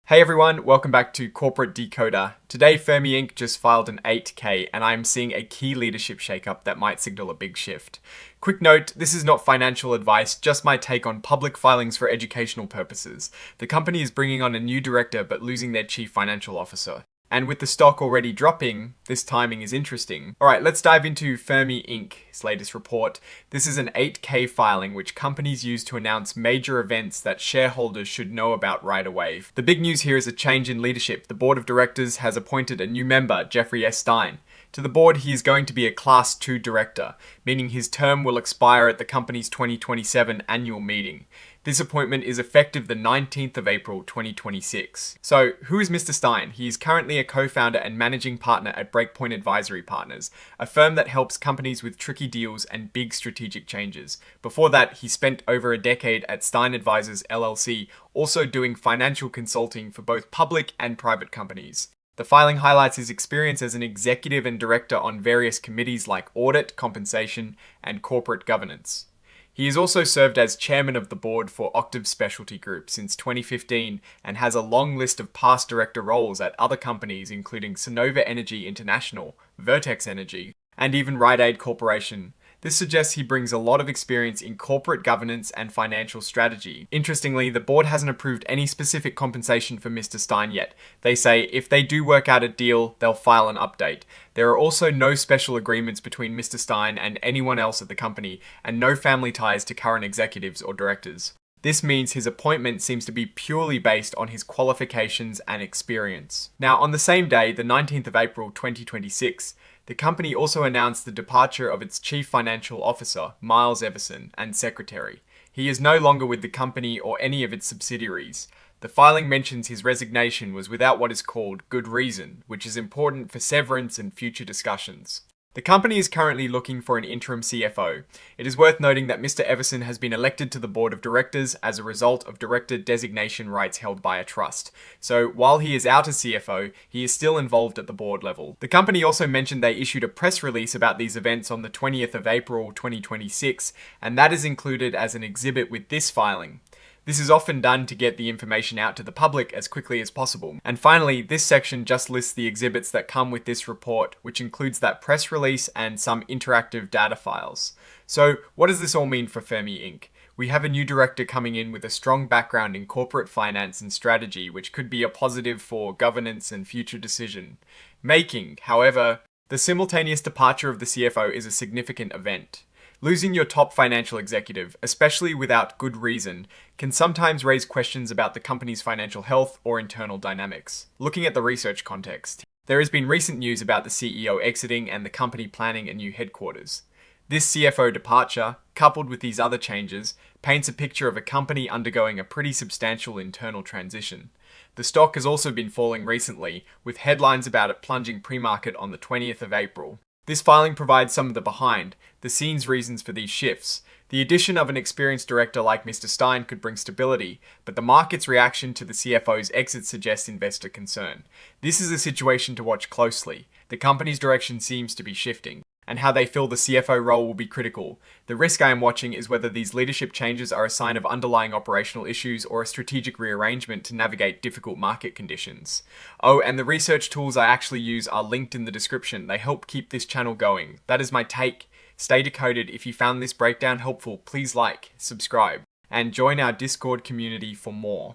Hey everyone, welcome back to Corporate Decoder. Today, FRMI Inc. just filed an 8K and I'm seeing a key leadership shakeup that might signal a big shift. Quick note, this is not financial advice, just my take on public filings for educational purposes. The company is bringing on a new director but losing their chief financial officer. And with the stock already dropping, this timing is interesting. Alright, let's dive into FRMI Inc.'s latest report. This is an 8K filing which companies use to announce major events that shareholders should know about right away. The big news here is a change in leadership. The board of directors has appointed a new member, Jeffrey S. Stein. To the board, he is going to be a Class 2 director, meaning his term will expire at the company's 2027 annual meeting. This appointment is effective the 19th of April 2026. So, who is Mr. Stein? He is currently a co-founder and managing partner at Breakpoint Advisory Partners, a firm that helps companies with tricky deals and big strategic changes. Before that, he spent over a decade at Stein Advisors LLC, also doing financial consulting for both public and private companies. The filing highlights his experience as an executive and director on various committees like audit, compensation, and corporate governance. He has also served as chairman of the board for Octave Specialty Group since 2015 and has a long list of past director roles at other companies including Sonova Energy International, Vertex Energy, and even Rite Aid Corporation. This suggests he brings a lot of experience in corporate governance and financial strategy. Interestingly, the board hasn't approved any specific compensation for Mr. Stein yet. They say if they do work out a deal, they'll file an update. There are also no special agreements between Mr. Stein and anyone else at the company, and no family ties to current executives or directors. This means his appointment seems to be purely based on his qualifications and experience. Now, on the same day, the 19th of April 2026, the company also announced the departure of its chief financial officer, Miles Everson, and secretary. He is no longer with the company or any of its subsidiaries. The filing mentions his resignation was without what is called good reason, which is important for severance and future discussions. The company is currently looking for an interim CFO. It is worth noting that Mr. Everson has been elected to the board of directors as a result of director designation rights held by a trust. So while he is out as CFO, he is still involved at the board level. The company also mentioned they issued a press release about these events on the 20th of April 2026, and that is included as an exhibit with this filing. This is often done to get the information out to the public as quickly as possible. And finally, this section just lists the exhibits that come with this report, which includes that press release and some interactive data files. So what does this all mean for FRMI Inc.? We have a new director coming in with a strong background in corporate finance and strategy, which could be a positive for governance and future decision making. However, the simultaneous departure of the CFO is a significant event. Losing your top financial executive, especially without good reason, can sometimes raise questions about the company's financial health or internal dynamics. Looking at the research context, there has been recent news about the CEO exiting and the company planning a new headquarters. This CFO departure, coupled with these other changes, paints a picture of a company undergoing a pretty substantial internal transition. The stock has also been falling recently, with headlines about it plunging pre-market on the 20th of April. This filing provides some of the behind-the-scenes reasons for these shifts. The addition of an experienced director like Mr. Stein could bring stability, but the market's reaction to the CFO's exit suggests investor concern. This is a situation to watch closely. The company's direction seems to be shifting, and how they fill the CFO role will be critical. The risk I am watching is whether these leadership changes are a sign of underlying operational issues or a strategic rearrangement to navigate difficult market conditions. Oh, and the research tools I actually use are linked in the description. They help keep this channel going. That is my take. Stay decoded. If you found this breakdown helpful, please like, subscribe, and join our Discord community for more.